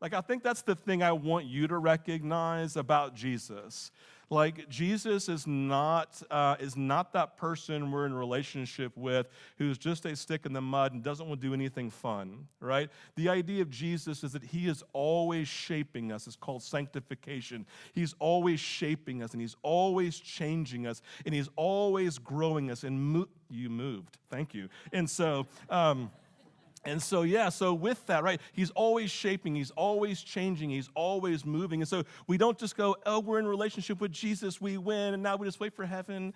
Like, I think that's the thing I want you to recognize about Jesus. Like, Jesus is not that person we're in a relationship with who's just a stick in the mud and doesn't want to do anything fun, right? The idea of Jesus is that he is always shaping us. It's called sanctification. He's always shaping us, and he's always changing us, and he's always growing us. And you moved. Thank you. So with that, right, he's always shaping, he's always changing, he's always moving. And so we don't just go, oh, we're in a relationship with Jesus, we win, and now we just wait for heaven.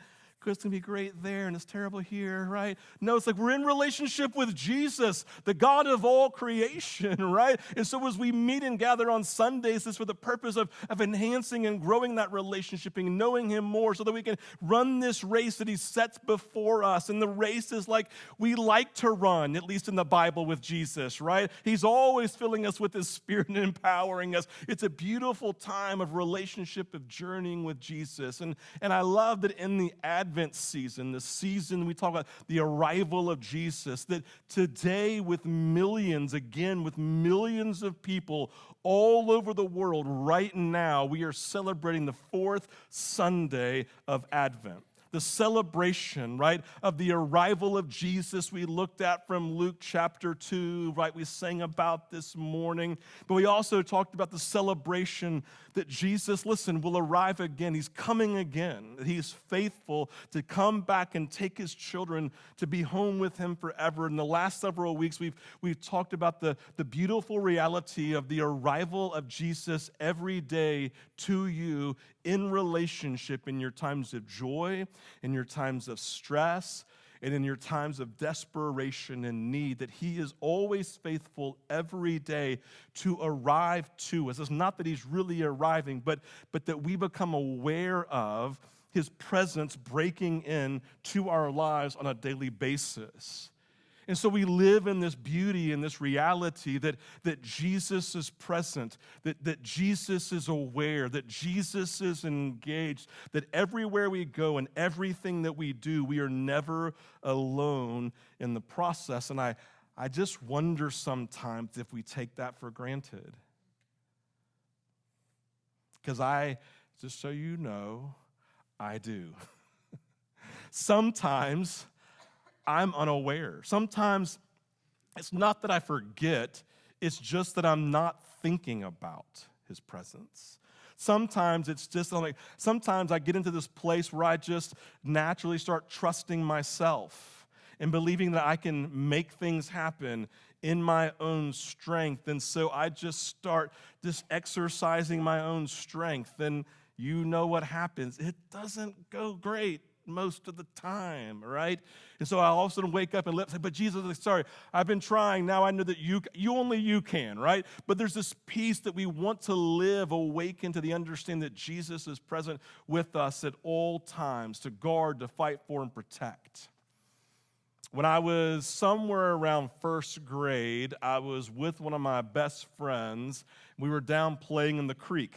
It's going to be great there, and it's terrible here, right? No, it's like we're in relationship with Jesus, the God of all creation, right? And so as we meet and gather on Sundays, it's for the purpose of enhancing and growing that relationship and knowing him more so that we can run this race that he sets before us. And the race is like we like to run, at least in the Bible, with Jesus, right? He's always filling us with his Spirit and empowering us. It's a beautiful time of relationship, of journeying with Jesus. And I love that in the Advent season, the season we talk about the arrival of Jesus, that today with millions of people all over the world right now, we are celebrating the fourth Sunday of Advent. The celebration, right, of the arrival of Jesus we looked at from Luke chapter 2, right, we sang about this morning. But we also talked about the celebration that Jesus, listen, will arrive again. He's coming again. He's faithful to come back and take his children to be home with him forever. In the last several weeks, we've talked about the beautiful reality of the arrival of Jesus every day to you in relationship in your times of joy, in your times of stress, and in your times of desperation and need, that he is always faithful every day to arrive to us. It's not that he's really arriving, but that we become aware of his presence breaking in to our lives on a daily basis. And so we live in this beauty and this reality that Jesus is present, that Jesus is aware, that Jesus is engaged, that everywhere we go and everything that we do, we are never alone in the process. And I just wonder sometimes if we take that for granted. Because just so you know, I do. Sometimes I'm unaware. Sometimes it's not that I forget, it's just that I'm not thinking about his presence. Sometimes it's just like, sometimes I get into this place where I just naturally start trusting myself and believing that I can make things happen in my own strength. And so I just start just exercising my own strength. And you know what happens. It doesn't go great most of the time, right? And so I all of a sudden wake up and say, but Jesus, sorry, I've been trying. Now I know that you can, right? But there's this peace that we want to live, awaken to the understanding that Jesus is present with us at all times to guard, to fight for, and protect. When I was somewhere around first grade, I was with one of my best friends. We were down playing in the creek.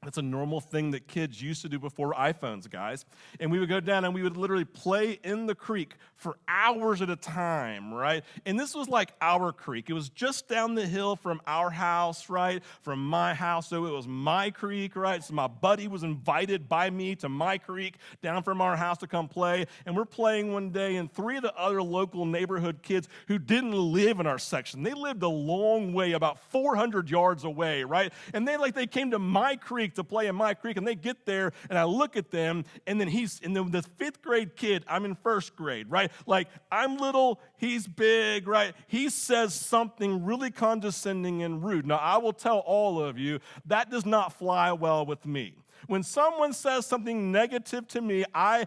That's a normal thing that kids used to do before iPhones, guys. And we would go down and we would literally play in the creek for hours at a time, right? And this was like our creek. It was just down the hill from our house, right? From my house. So it was my creek, right? So my buddy was invited by me to my creek down from our house to come play. And we're playing one day, and three of the other local neighborhood kids who didn't live in our section, they lived a long way, about 400 yards away, right? And they came to my creek to play in my creek, and they get there, and I look at them, and then the fifth grade kid, I'm in first grade, right? Like, I'm little, he's big, right? He says something really condescending and rude. Now, I will tell all of you, that does not fly well with me. When someone says something negative to me, I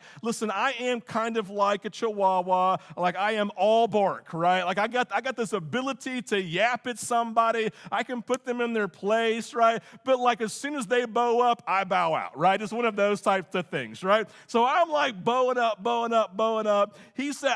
am kind of like a chihuahua. Like, I am all bark, right? Like, I got this ability to yap at somebody. I can put them in their place, right? But like, as soon as they bow up, I bow out, right? It's one of those types of things, right? So I'm like bowing up. He says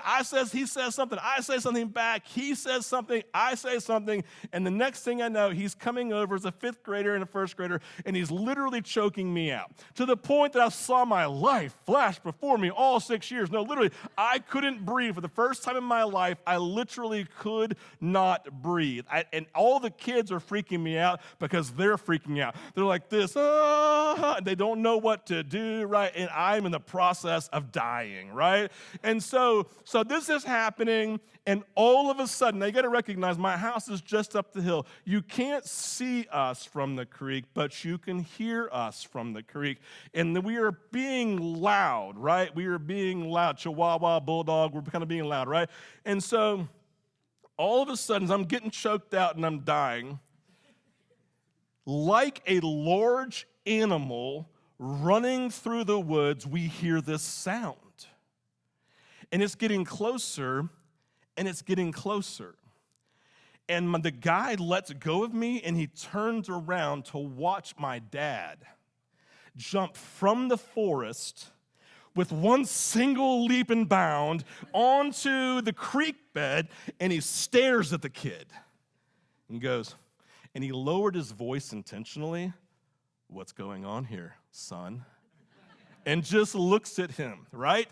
something. I say something back. He says something. I say something. And the next thing I know, he's coming over as a fifth grader and a first grader, and he's literally choking me me out, to the point that I saw my life flash before me all 6 years. No, literally, I couldn't breathe. For the first time in my life, I literally could not breathe. And all the kids are freaking me out because they're freaking out. They're like this, they don't know what to do, right? And I'm in the process of dying, right? And so this is happening, and all of a sudden, now you got to recognize my house is just up the hill. You can't see us from the creek, but you can hear us from the creek. And we are being loud, right? We are being loud. Chihuahua, bulldog, we're kind of being loud, right? And so all of a sudden, as I'm getting choked out and I'm dying, like a large animal running through the woods, we hear this sound. And it's getting closer, and it's getting closer. And the guy lets go of me, and he turns around to watch my dad jump from the forest with one single leap and bound onto the creek bed, and he stares at the kid and goes, and he lowered his voice intentionally, "What's going on here, son?" And just looks at him, right?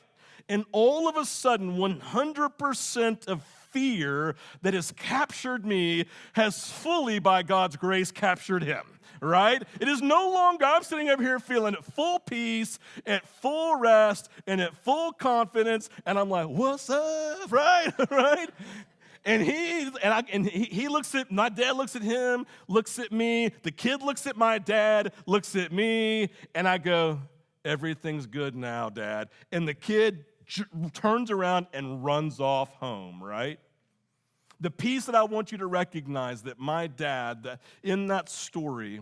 And all of a sudden, 100% of fear that has captured me has fully, by God's grace, captured him, right? It is no longer, I'm sitting up here feeling at full peace, at full rest, and at full confidence, and I'm like, what's up, right? Right? And he looks at, my dad looks at him, looks at me, the kid looks at my dad, looks at me, and I go, everything's good now, Dad. And the kid turns around and runs off home, right? The piece that I want you to recognize that my dad, that in that story,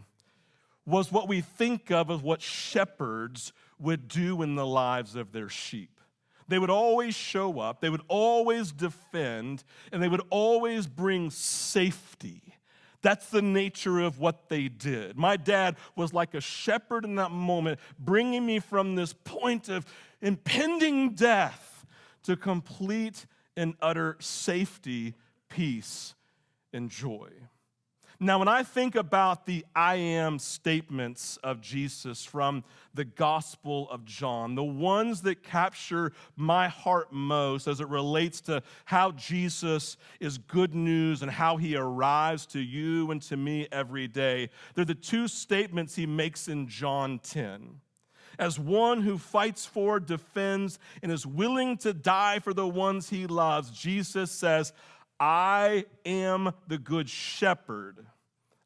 was what we think of as what shepherds would do in the lives of their sheep. They would always show up, they would always defend, and they would always bring safety. That's the nature of what they did. My dad was like a shepherd in that moment, bringing me from this point of impending death to complete and utter safety, peace, and joy. Now, when I think about the I am statements of Jesus from the Gospel of John, the ones that capture my heart most as it relates to how Jesus is good news and how he arrives to you and to me every day, they're the two statements he makes in John 10. As one who fights for, defends, and is willing to die for the ones he loves, Jesus says, I am the good shepherd.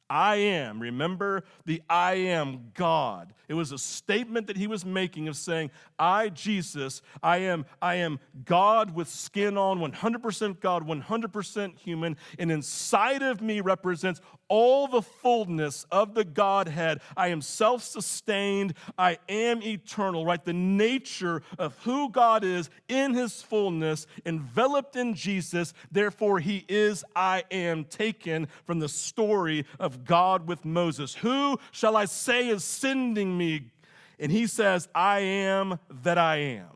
I am. Remember the I am God. It was a statement that he was making of saying, I, Jesus, I am God with skin on, 100% God, 100% human, and inside of me represents all the fullness of the Godhead. I am self-sustained. I am eternal, right? The nature of who God is in his fullness, enveloped in Jesus. Therefore, he is I am, taken from the story of God with Moses. Who shall I say is sending me? And he says, I am that I am.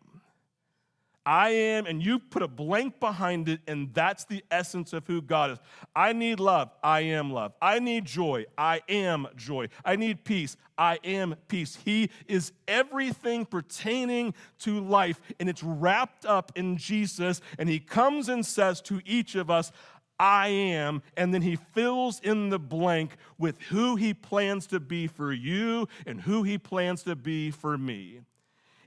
I am, and you put a blank behind it, and that's the essence of who God is. I need love. I am love. I need joy. I am joy. I need peace. I am peace. He is everything pertaining to life, and it's wrapped up in Jesus, and he comes and says to each of us, I am, and then he fills in the blank with who he plans to be for you and who he plans to be for me.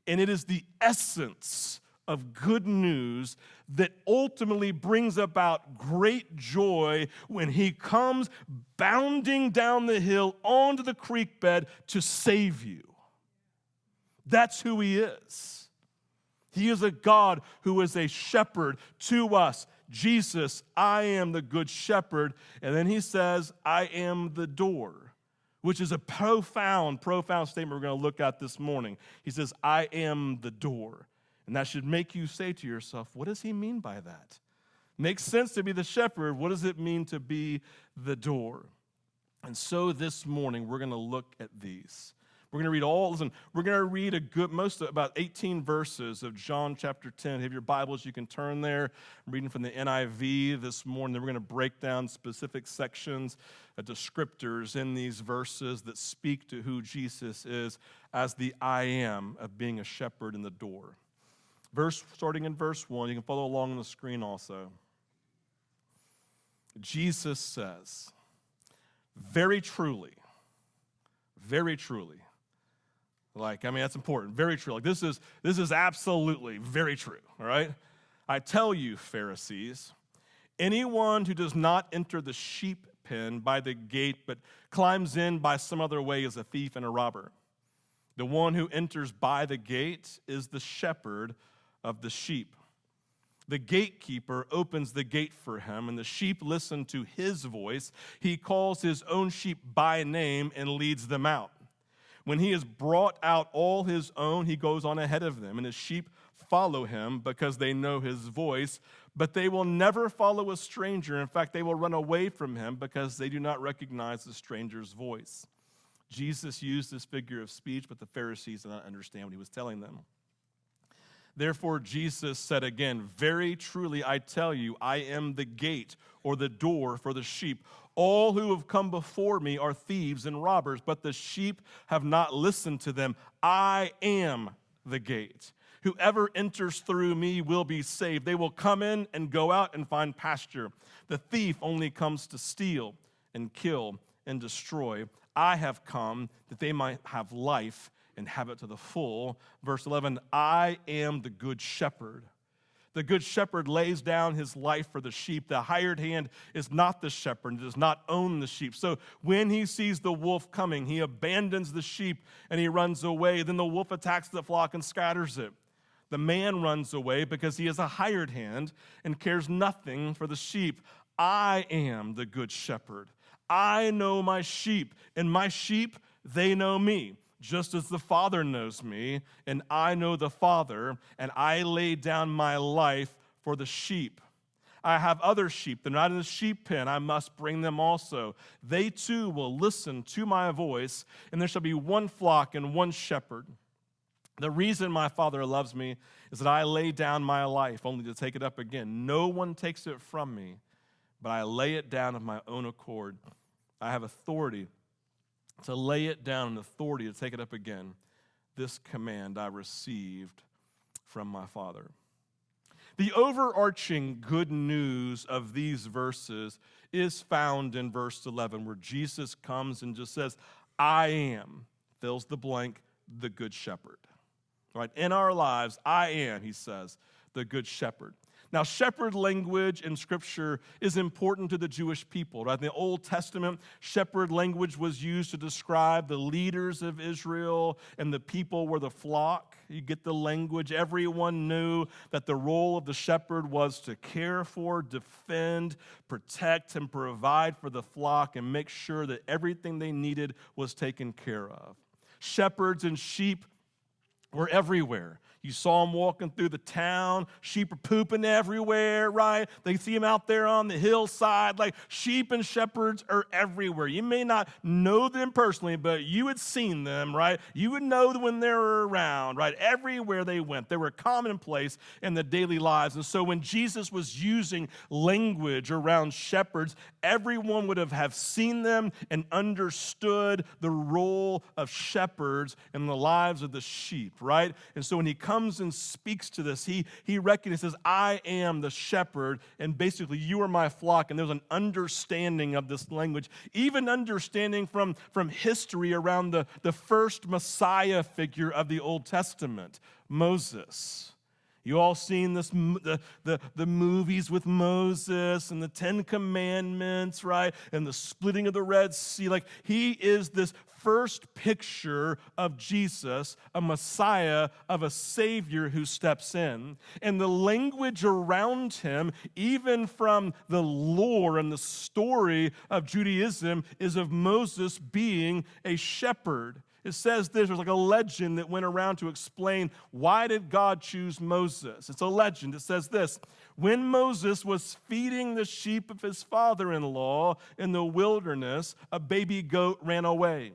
And it is the essence of good news that ultimately brings about great joy when he comes bounding down the hill onto the creek bed to save you. That's who he is. He is a God who is a shepherd to us. Jesus, I am the good shepherd. And then he says, I am the door, which is a profound statement we're going to look at this morning. He says, I am the door. And that should make you say to yourself, what does he mean by that? Makes sense to be the shepherd. What does it mean to be the door? And so this morning, we're going to look at these. We're going to read about 18 verses of John chapter 10. If you have your Bibles, you can turn there. I'm reading from the NIV this morning. Then we're going to break down specific sections, descriptors in these verses that speak to who Jesus is as the I am of being a shepherd in the door. Starting in verse 1, you can follow along on the screen also. Jesus says, very truly, that's important. Very true. This is absolutely very true, all right? I tell you, Pharisees, anyone who does not enter the sheep pen by the gate but climbs in by some other way is a thief and a robber. The one who enters by the gate is the shepherd of the sheep. The gatekeeper opens the gate for him, and the sheep listen to his voice. He calls his own sheep by name and leads them out. When he has brought out all his own, he goes on ahead of them, and his sheep follow him because they know his voice, but they will never follow a stranger. In fact, they will run away from him because they do not recognize the stranger's voice. Jesus used this figure of speech, but the Pharisees did not understand what he was telling them. Therefore, Jesus said again, very truly I tell you, I am the gate or the door for the sheep. All who have come before me are thieves and robbers, but the sheep have not listened to them. I am the gate. Whoever enters through me will be saved. They will come in and go out and find pasture. The thief only comes to steal and kill and destroy. I have come that they might have life and have it to the full. Verse 11, I am the good shepherd. The good shepherd lays down his life for the sheep. The hired hand is not the shepherd and does not own the sheep. So when he sees the wolf coming, he abandons the sheep and he runs away. Then the wolf attacks the flock and scatters it. The man runs away because he is a hired hand and cares nothing for the sheep. I am the good shepherd. I know my sheep, and my sheep, they know me. Just as the Father knows me, and I know the Father, and I lay down my life for the sheep. I have other sheep. They're not in the sheep pen. I must bring them also. They too will listen to my voice, and there shall be one flock and one shepherd. The reason my Father loves me is that I lay down my life only to take it up again. No one takes it from me, but I lay it down of my own accord. I have authority to lay it down and authority to take it up again. This command I received from my Father. The overarching good news of these verses is found in verse 11, where Jesus comes and just says, I am, fills the blank, the good shepherd. Right? In our lives, I am, he says, the good shepherd. Now, shepherd language in Scripture is important to the Jewish people. Right? In the Old Testament, shepherd language was used to describe the leaders of Israel, and the people were the flock. You get the language. Everyone knew that the role of the shepherd was to care for, defend, protect, and provide for the flock and make sure that everything they needed was taken care of. Shepherds and sheep were everywhere. You saw them walking through the town. Sheep are pooping everywhere, right? They see them out there on the hillside. Like, sheep and shepherds are everywhere. You may not know them personally, but you had seen them, right? You would know when they were around, right? Everywhere they went. They were commonplace in the daily lives. And so when Jesus was using language around shepherds, everyone would have seen them and understood the role of shepherds in the lives of the sheep, right? And so when he comes and speaks to this, he recognizes, I am the shepherd, and basically you are my flock. And there's an understanding of this language, even understanding from history around the first Messiah figure of the Old Testament, Moses. You all seen this, the movies with Moses and the Ten Commandments, right? And the splitting of the Red Sea. Like, he is this first picture of Jesus, a Messiah, of a Savior who steps in. And the language around him, even from the lore and the story of Judaism, is of Moses being a shepherd. It says there's like a legend that went around to explain why did God choose Moses. It's a legend. It says this: when Moses was feeding the sheep of his father-in-law in the wilderness, a baby goat ran away.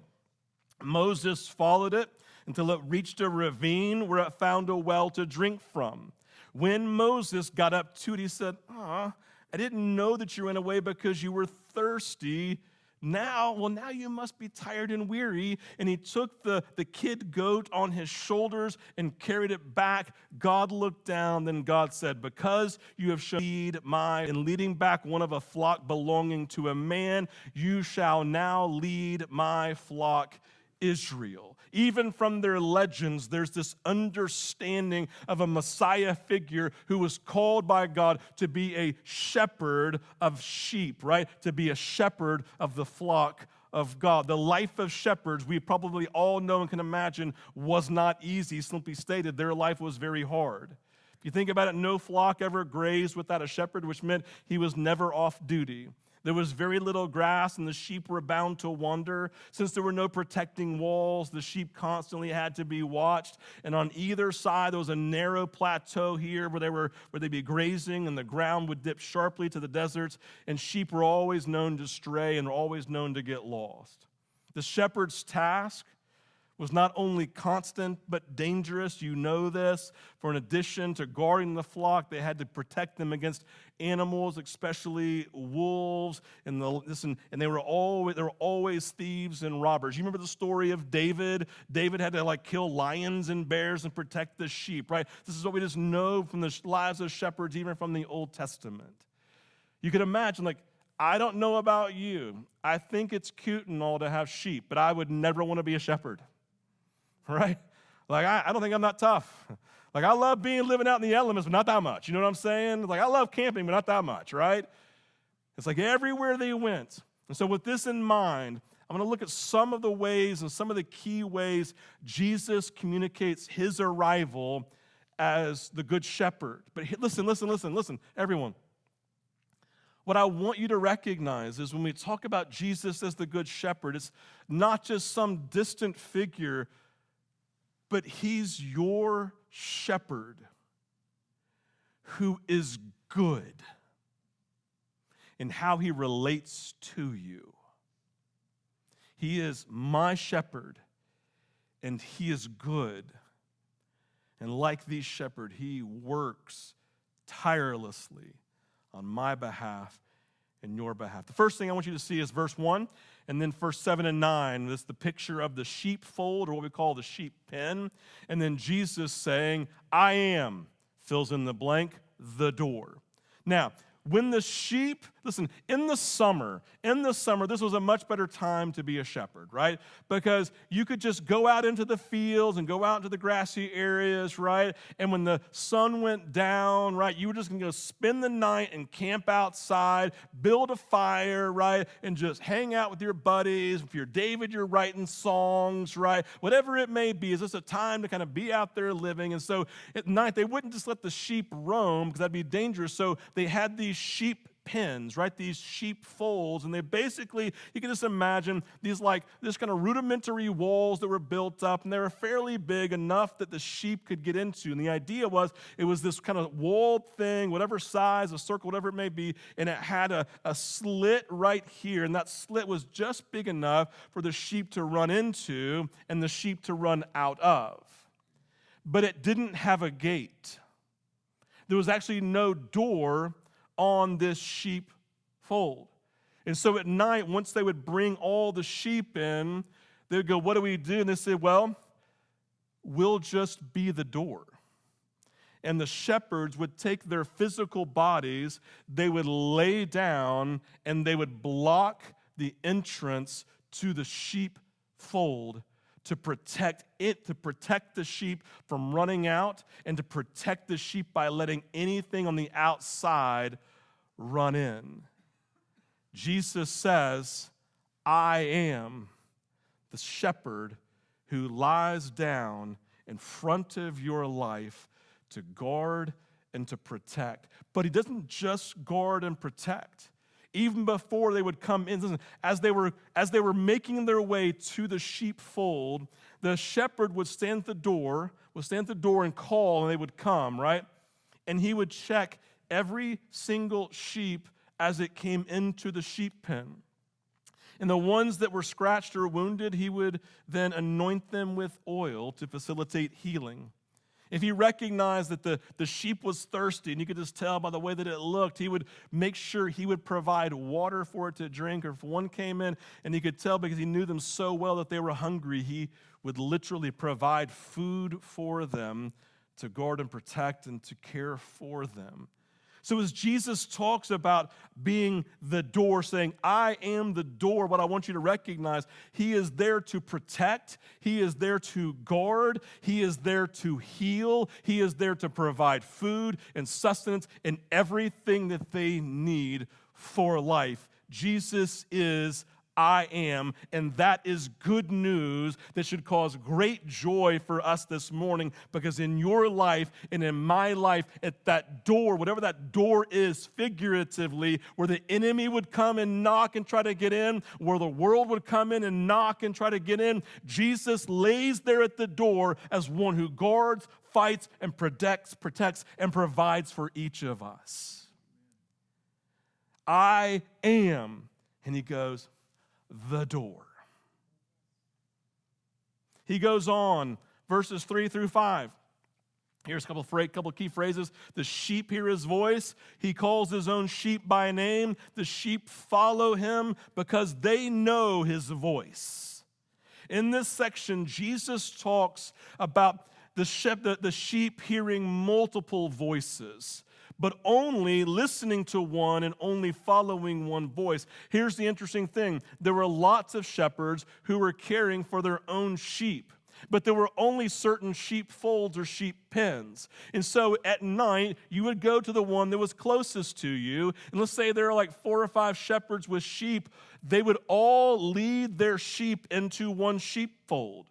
Moses followed it until it reached a ravine where it found a well to drink from. When Moses got up to it, he said, I didn't know that you ran away because you were thirsty. Now you must be tired and weary. And he took the kid goat on his shoulders and carried it back. God looked down, then God said, because you have shown in leading back one of a flock belonging to a man, you shall now lead my flock Israel. Even from their legends, there's this understanding of a Messiah figure who was called by God to be a shepherd of sheep, right? To be a shepherd of the flock of God. The life of shepherds, we probably all know and can imagine, was not easy. Simply stated, their life was very hard. If you think about it, no flock ever grazed without a shepherd, which meant he was never off duty. There was very little grass, and the sheep were bound to wander. Since there were no protecting walls, the sheep constantly had to be watched. And on either side, there was a narrow plateau here where they'd be grazing, and the ground would dip sharply to the deserts. And sheep were always known to stray and were always known to get lost. The shepherd's task was not only constant but dangerous. You know this. For in addition to guarding the flock, they had to protect them against animals, especially wolves. And they were always thieves and robbers. You remember the story of David? David had to kill lions and bears and protect the sheep, right? This is what we just know from the lives of shepherds, even from the Old Testament. You could imagine, I don't know about you. I think it's cute and all to have sheep, but I would never want to be a shepherd. Right? I don't think I'm that tough. I love living out in the elements, but not that much. You know what I'm saying? I love camping, but not that much, right? It's everywhere they went. And so with this in mind, I'm going to look at some of the ways and some of the key ways Jesus communicates his arrival as the good shepherd. But listen, everyone. What I want you to recognize is when we talk about Jesus as the good shepherd, it's not just some distant figure, but he's your shepherd who is good in how he relates to you. He is my shepherd, and he is good. And like these shepherds, he works tirelessly on my behalf and your behalf. The first thing I want you to see is verse 1, and then verse 7 and 9. This is the picture of the sheepfold, or what we call the sheep pen. And then Jesus saying, I am, fills in the blank, the door. Now, when the sheep, in the summer, this was a much better time to be a shepherd, right? Because you could just go out into the fields and go out into the grassy areas, right? And when the sun went down, right, you were just going to go spend the night and camp outside, build a fire, right? And just hang out with your buddies. If you're David, you're writing songs, right? Whatever it may be, it's just a time to kind of be out there living. And so at night, they wouldn't just let the sheep roam because that'd be dangerous. So they had these sheep pens, right? These sheep folds, and they basically, you can just imagine this kind of rudimentary walls that were built up, and they were fairly big enough that the sheep could get into. And the idea was, it was this kind of walled thing, whatever size, a circle, whatever it may be, and it had a slit right here, and that slit was just big enough for the sheep to run into and the sheep to run out of. But it didn't have a gate. There was actually no door on this sheep fold. And so at night, once they would bring all the sheep in, they would go, what do we do? And they said, well, we'll just be the door. And the shepherds would take their physical bodies, they would lay down, and they would block the entrance to the sheep fold to protect it, to protect the sheep from running out, and to protect the sheep by letting anything on the outside run in. Jesus says, I am the shepherd who lies down in front of your life to guard and to protect. But he doesn't just guard and protect. Even before they would come in, as they were making their way to the sheepfold, the shepherd would stand at the door and call, and they would come, right? And he would check every single sheep as it came into the sheep pen. And the ones that were scratched or wounded, he would then anoint them with oil to facilitate healing. If he recognized that the sheep was thirsty, and you could just tell by the way that it looked, he would make sure he would provide water for it to drink. Or if one came in and he could tell because he knew them so well that they were hungry, he would literally provide food for them to guard and protect and to care for them. So as Jesus talks about being the door, saying, I am the door, what I want you to recognize, he is there to protect, he is there to guard, he is there to heal, he is there to provide food and sustenance and everything that they need for life. Jesus is I am, and that is good news that should cause great joy for us this morning, because in your life and in my life, at that door, whatever that door is figuratively, where the enemy would come and knock and try to get in, where the world would come in and knock and try to get in, Jesus lays there at the door as one who guards, fights, and protects, and provides for each of us. I am, and he goes, the door. He goes on, verses 3 through 5. Here's a couple key phrases. The sheep hear his voice. He calls his own sheep by name. The sheep follow him because they know his voice. In this section, Jesus talks about the sheep hearing multiple voices, but only listening to one and only following one voice. Here's the interesting thing. There were lots of shepherds who were caring for their own sheep, but there were only certain sheep folds or sheep pens. And so at night, you would go to the one that was closest to you, and let's say there are like 4 or 5 shepherds with sheep. They would all lead their sheep into one sheepfold.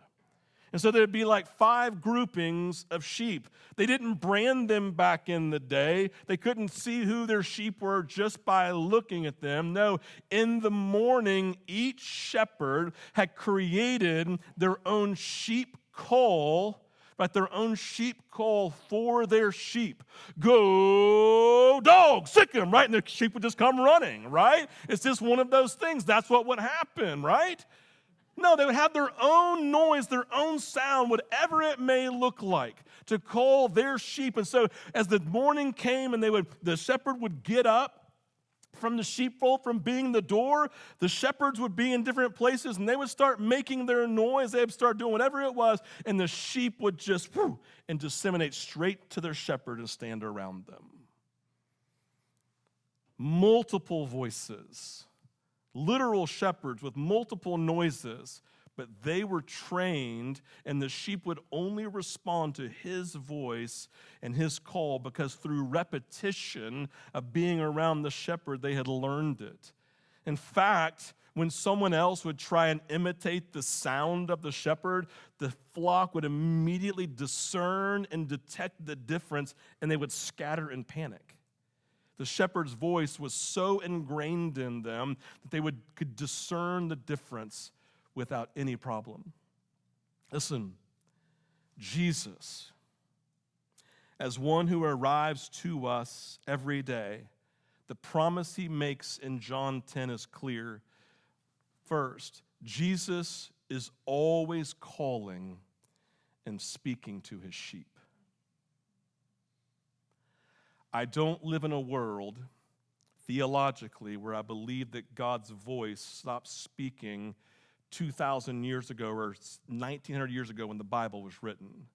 And so there'd be like 5 groupings of sheep. They didn't brand them back in the day. They couldn't see who their sheep were just by looking at them. No, in the morning, each shepherd had created their own sheep call, right? Their own sheep call for their sheep. Go, dog, sick him, right? And the sheep would just come running, right? It's just one of those things. That's what would happen, right? No, they would have their own noise, their own sound, whatever it may look like, to call their sheep. And so as the morning came and the shepherd would get up from the sheepfold, from being the door, the shepherds would be in different places and they would start making their noise. They would start doing whatever it was, and the sheep would just and disseminate straight to their shepherd and stand around them. Multiple voices. Literal shepherds with multiple noises, but they were trained, and the sheep would only respond to his voice and his call because through repetition of being around the shepherd, they had learned it. In fact, when someone else would try and imitate the sound of the shepherd, the flock would immediately discern and detect the difference, and they would scatter in panic. The shepherd's voice was so ingrained in them that they could discern the difference without any problem. Listen, Jesus, as one who arrives to us every day, the promise he makes in John 10 is clear. First, Jesus is always calling and speaking to his sheep. I don't live in a world, theologically, where I believe that God's voice stopped speaking 2,000 years ago or 1,900 years ago when the Bible was written.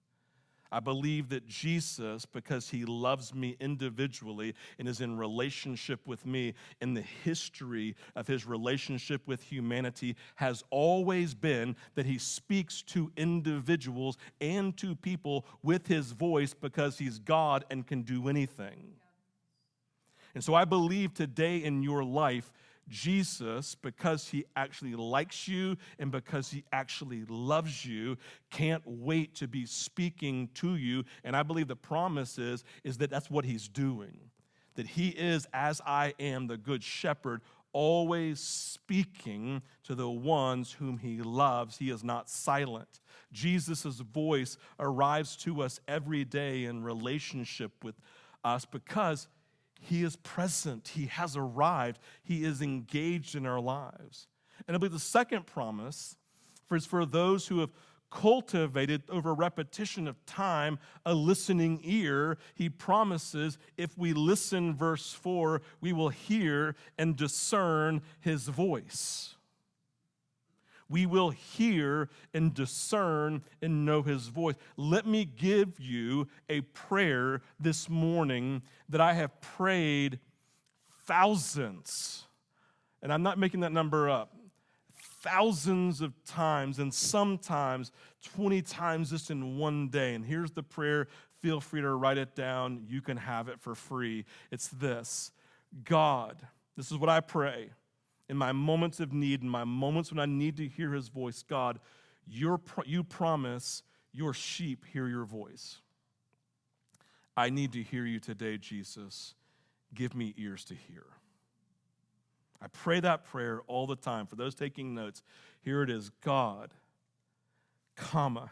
I believe that Jesus, because he loves me individually and is in relationship with me, in the history of his relationship with humanity has always been that he speaks to individuals and to people with his voice because he's God and can do anything. And so I believe today in your life, Jesus, because he actually likes you and because he actually loves you, can't wait to be speaking to you. And I believe the promise is that that's what he's doing. That he is, as I am, the good shepherd, always speaking to the ones whom he loves. He is not silent. Jesus' voice arrives to us every day in relationship with us because he is present. He has arrived. He is engaged in our lives. And I believe the second promise is for those who have cultivated over repetition of time a listening ear. He promises if we listen, verse 4, we will hear and discern his voice. We will hear and discern and know his voice. Let me give you a prayer this morning that I have prayed thousands, and I'm not making that number up, thousands of times, and sometimes 20 times just in one day. And here's the prayer. Feel free to write it down. You can have it for free. It's this: God, this is what I pray in my moments of need, in my moments when I need to hear his voice. God, you promise your sheep hear your voice. I need to hear you today, Jesus. Give me ears to hear. I pray that prayer all the time. For those taking notes, here it is. God, comma,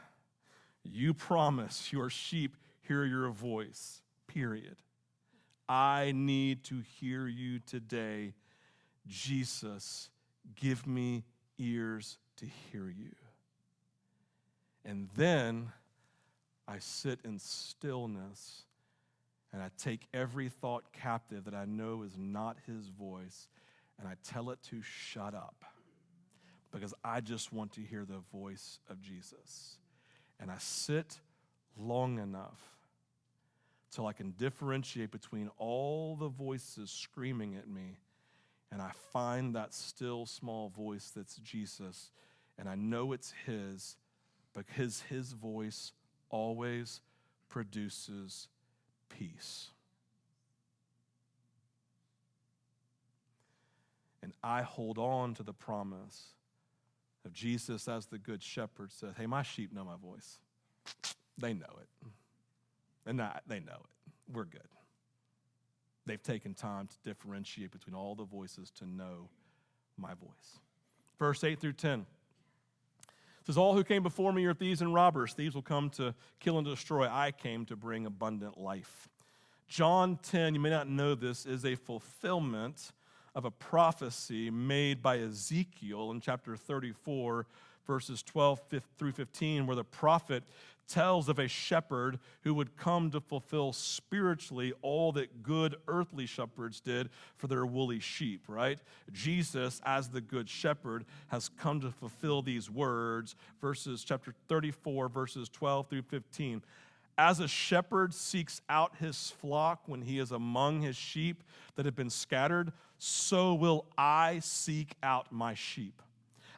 you promise your sheep hear your voice, period. I need to hear you today. Jesus, give me ears to hear you. And then I sit in stillness and I take every thought captive that I know is not his voice, and I tell it to shut up, because I just want to hear the voice of Jesus. And I sit long enough till I can differentiate between all the voices screaming at me, and I find that still small voice that's Jesus, and I know it's his, because his voice always produces peace. And I hold on to the promise of Jesus as the good shepherd said, hey, my sheep know my voice. They know it. And they know it. We're good. They've taken time to differentiate between all the voices to know my voice. Verse 8 through 10. It says, all who came before me are thieves and robbers. Thieves will come to kill and destroy. I came to bring abundant life. John 10, you may not know this, is a fulfillment of a prophecy made by Ezekiel in chapter 34, verses 12 through 15, where the prophet tells of a shepherd who would come to fulfill spiritually all that good earthly shepherds did for their woolly sheep, right? Jesus, as the good shepherd, has come to fulfill these words, chapter 34, verses 12 through 15. As a shepherd seeks out his flock when he is among his sheep that have been scattered, so will I seek out my sheep.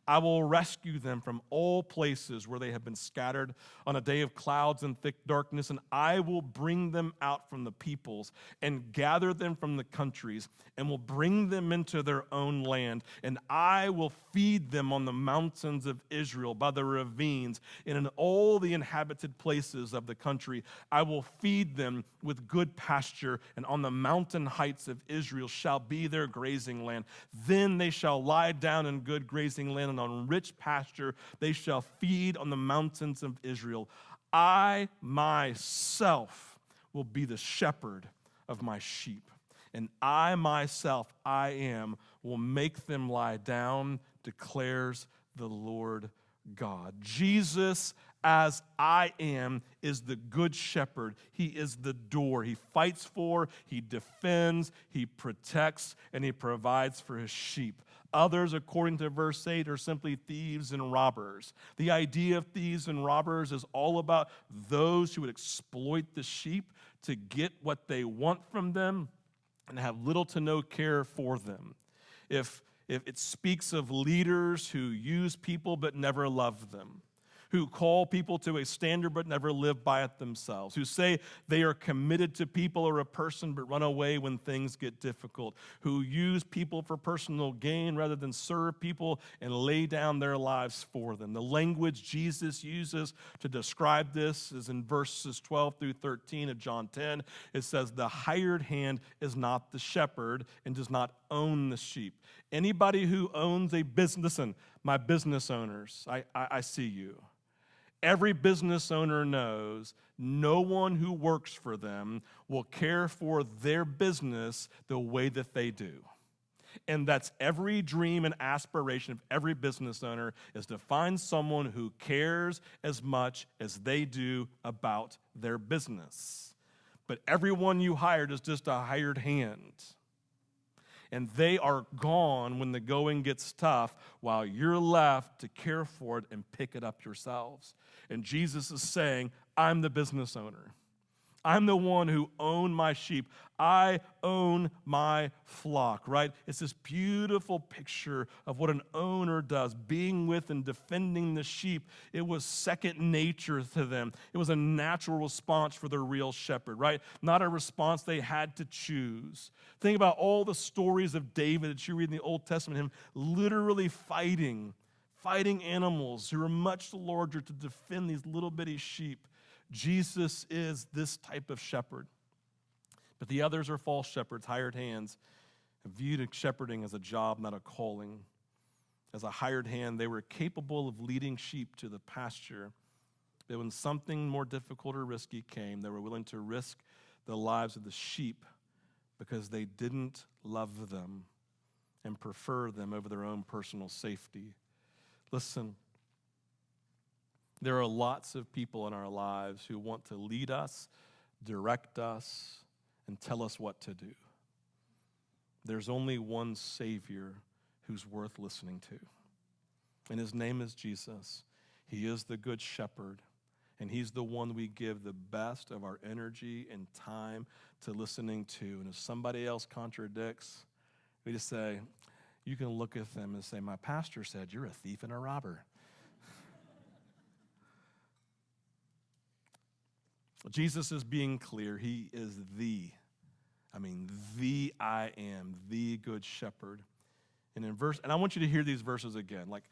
I will rescue them from all places where they have been scattered on a day of clouds and thick darkness, and I will bring them out from the peoples and gather them from the countries and will bring them into their own land, and I will feed them on the mountains of Israel, by the ravines, and in all the inhabited places of the country. I will feed them with good pasture, and on the mountain heights of Israel shall be their grazing land. Then they shall lie down in good grazing land, and on rich pasture they shall feed on the mountains of Israel. I myself will be the shepherd of my sheep, and I myself, I am, will make them lie down, declares the Lord God. Jesus, as I am, is the good shepherd. He is the door. He fights for, he defends, he protects, and he provides for his sheep. Others, according to verse 8, are simply thieves and robbers. The idea of thieves and robbers is all about those who would exploit the sheep to get what they want from them and have little to no care for them. If it speaks of leaders who use people but never love them, who call people to a standard but never live by it themselves, who say they are committed to people or a person but run away when things get difficult, who use people for personal gain rather than serve people and lay down their lives for them. The language Jesus uses to describe this is in verses 12 through 13 of John 10. It says, the hired hand is not the shepherd and does not own the sheep. Anybody who owns a business, listen, my business owners, I see you. Every business owner knows no one who works for them will care for their business the way that they do. And that's every dream and aspiration of every business owner, is to find someone who cares as much as they do about their business. But everyone you hired is just a hired hand. And they are gone when the going gets tough, while you're left to care for it and pick it up yourselves. And Jesus is saying, I'm the business owner. I'm the one who own my sheep. I own my flock, right? It's this beautiful picture of what an owner does, being with and defending the sheep. It was second nature to them. It was a natural response for their real shepherd, right? Not a response they had to choose. Think about all the stories of David that you read in the Old Testament, him literally fighting animals who are much larger to defend these little bitty sheep. Jesus is this type of shepherd. But the others are false shepherds, hired hands, viewed shepherding as a job, not a calling. As a hired hand, they were capable of leading sheep to the pasture. But when something more difficult or risky came, they were willing to risk the lives of the sheep because they didn't love them and prefer them over their own personal safety. Listen, there are lots of people in our lives who want to lead us, direct us, and tell us what to do. There's only one Savior who's worth listening to, and his name is Jesus. He is the Good Shepherd, and he's the one we give the best of our energy and time to listening to. And if somebody else contradicts, we just say, you can look at them and say, my pastor said you're a thief and a robber. Jesus is being clear. He is the I am, the Good Shepherd. And I want you to hear these verses again. Like,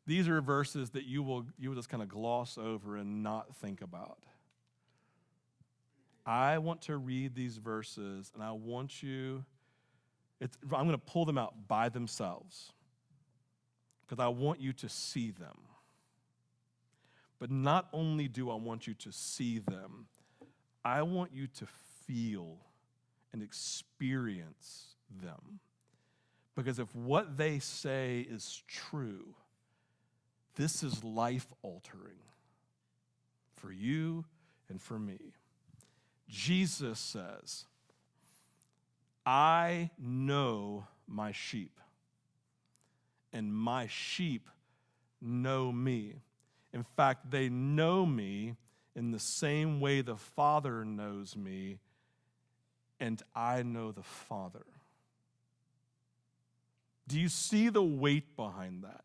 these are verses that you will just kind of gloss over and not think about. I want to read these verses, and I'm going to pull them out by themselves because I want you to see them. But not only do I want you to see them, I want you to feel and experience them. Because if what they say is true, this is life-altering for you and for me. Jesus says, I know my sheep, and my sheep know me. In fact, they know me in the same way the Father knows me, and I know the Father. Do you see the weight behind that?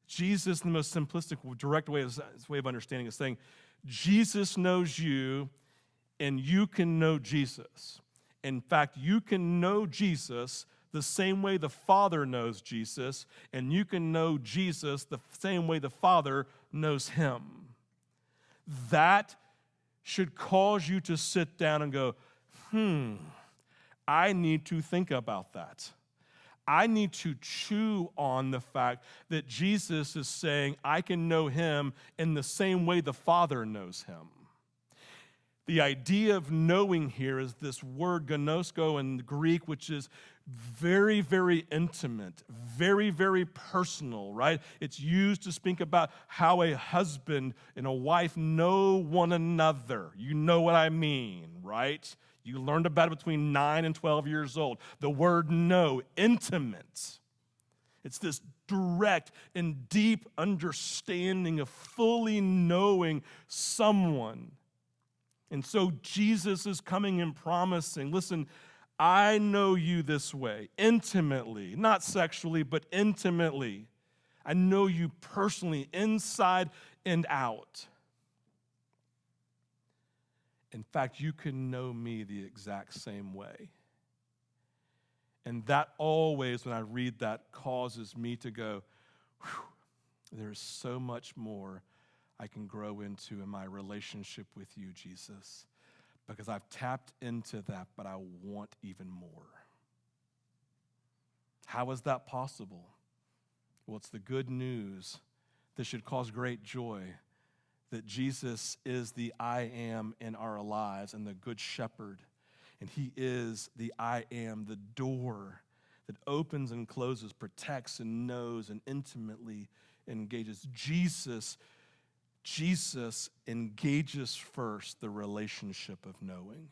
Jesus, in the most simplistic, direct way of understanding, is saying, Jesus knows you, and you can know Jesus. In fact, you can know Jesus the same way the Father knows Jesus, and you can know Jesus the same way the Father knows him. That should cause you to sit down and go, I need to think about that. I need to chew on the fact that Jesus is saying I can know him in the same way the Father knows him. The idea of knowing here is this word gnosko in Greek, which is very, very intimate, very, very personal, right? It's used to speak about how a husband and a wife know one another. You know what I mean, right? You learned about it between 9 and 12 years old. The word know, intimate. It's this direct and deep understanding of fully knowing someone. And so Jesus is coming and promising, listen, I know you this way, intimately, not sexually, but intimately. I know you personally, inside and out. In fact, you can know me the exact same way. And that always, when I read that, causes me to go, there's so much more I can grow into in my relationship with you, Jesus, because I've tapped into that, but I want even more. How is that possible? Well, it's the good news that should cause great joy, that Jesus is the I am in our lives and the Good Shepherd, and he is the I am, the door that opens and closes, protects and knows and intimately engages. Jesus engages first the relationship of knowing,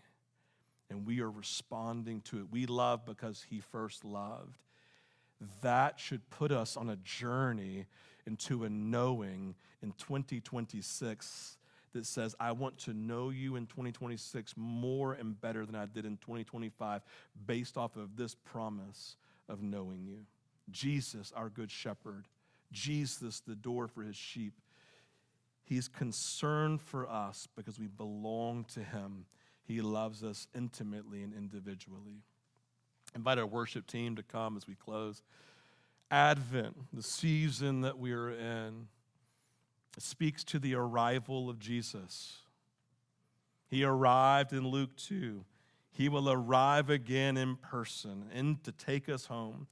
and we are responding to it. We love because he first loved. That should put us on a journey into a knowing in 2026 that says, I want to know you in 2026 more and better than I did in 2025 based off of this promise of knowing you. Jesus, our good shepherd. Jesus, the door for his sheep. He's concerned for us because we belong to him. He loves us intimately and individually. Invite our worship team to come as we close. Advent, the season that we are in, speaks to the arrival of Jesus. He arrived in Luke 2. He will arrive again in person and to take us home.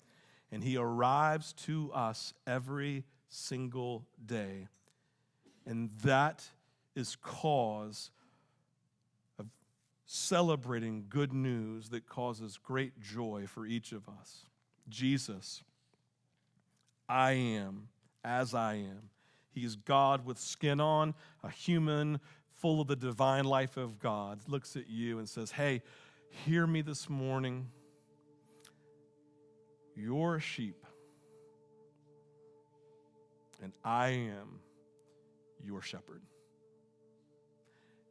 And he arrives to us every single day. And that is cause of celebrating good news that causes great joy for each of us. Jesus, I am as I am. He is God with skin on, a human full of the divine life of God, looks at you and says, hey, hear me this morning. You're a sheep, and I am your shepherd.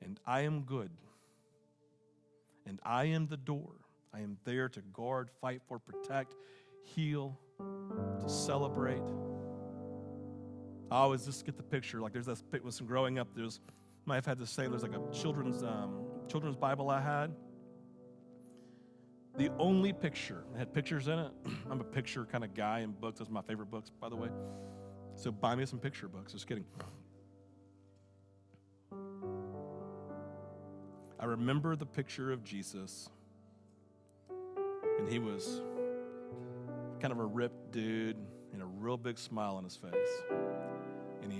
And I am good, and I am the door. I am there to guard, fight for, protect, heal, to celebrate. I always just get the picture, like there's this, with some growing up, might have had this saying, there's like a children's Bible I had. The only picture, it had pictures in it. I'm a picture kind of guy in books. Those are my favorite books, by the way. So buy me some picture books. Just kidding. I remember the picture of Jesus, and he was kind of a ripped dude and a real big smile on his face. And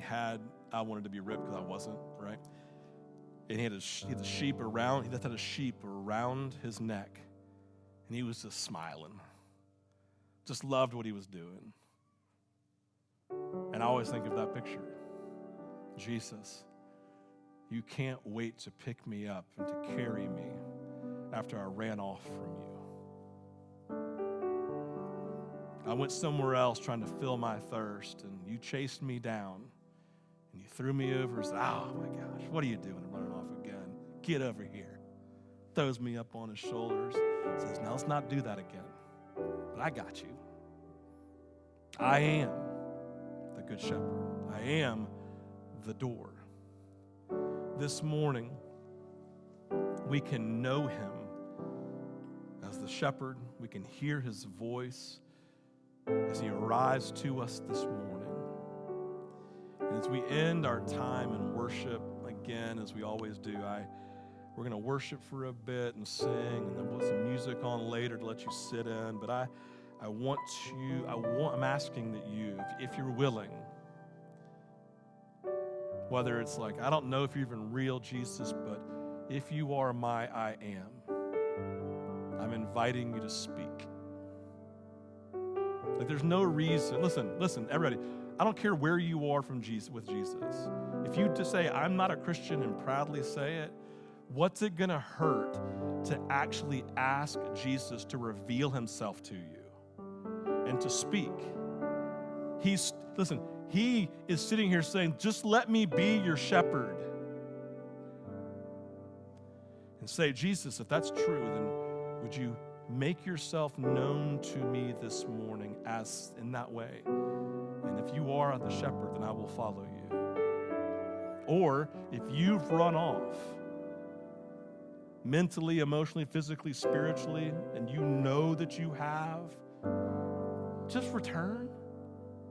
I wanted to be ripped because I wasn't, right? And he had a sheep around, he just had a sheep around his neck. And he was just smiling. Just loved what he was doing. And I always think of that picture. Jesus, you can't wait to pick me up and to carry me after I ran off from you. I went somewhere else trying to fill my thirst, and you chased me down, and you threw me over and said, oh my gosh, what are you doing? I'm running off again. Get over here. Throws me up on his shoulders, says, now let's not do that again. But I got you. I am the good shepherd. I am the door. This morning, we can know him as the shepherd. We can hear his voice as he arrives to us this morning. And as we end our time in worship, again, as we always do, we're going to worship for a bit and sing, and then we'll put some music on later to let you sit in. But I'm asking that you, if you're willing, whether it's like, I don't know if you're even real, Jesus, but if you are my I am, I'm inviting you to speak. Like there's no reason. Listen, everybody. I don't care where you are with Jesus. If you just say, I'm not a Christian and proudly say it, what's it going to hurt to actually ask Jesus to reveal himself to you and to speak? He is sitting here saying, just let me be your shepherd. And say, Jesus, if that's true, then would you make yourself known to me this morning as in that way? And if you are the shepherd, then I will follow you. Or if you've run off mentally, emotionally, physically, spiritually, and you know that you have, just return.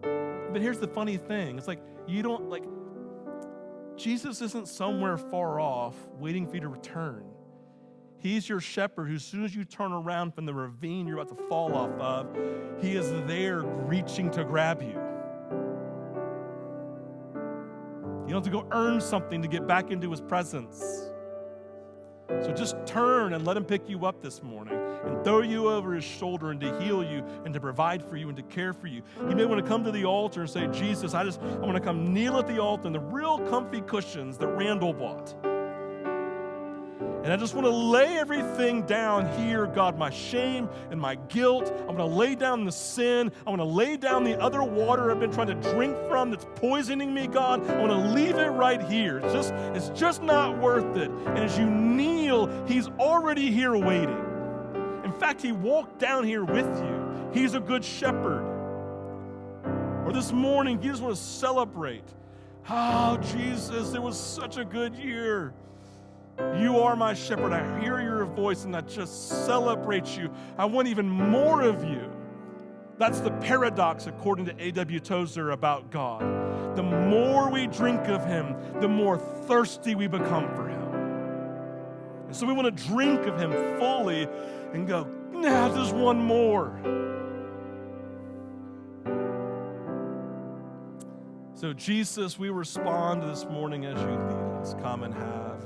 But here's the funny thing. It's like, Jesus isn't somewhere far off waiting for you to return. He's your shepherd who, as soon as you turn around from the ravine you're about to fall off of, he is there reaching to grab you. You don't have to go earn something to get back into his presence. So just turn and let him pick you up this morning and throw you over his shoulder and to heal you and to provide for you and to care for you. You may want to come to the altar and say, Jesus, I want to come kneel at the altar in the real comfy cushions that Randall bought. And I just want to lay everything down here, God, my shame and my guilt. I want to lay down the sin. I want to lay down the other water I've been trying to drink from that's poisoning me, God. I want to leave it right here. It's just not worth it. And as you kneel, he's already here waiting. In fact, he walked down here with you. He's a good shepherd. Or this morning, you just want to celebrate. Oh, Jesus, it was such a good year. You are my shepherd. I hear your voice and I just celebrate you. I want even more of you. That's the paradox, according to A.W. Tozer, about God. The more we drink of him, the more thirsty we become for him. And so we want to drink of him fully and go, nah, just one more. So Jesus, we respond this morning as you lead us. Come and have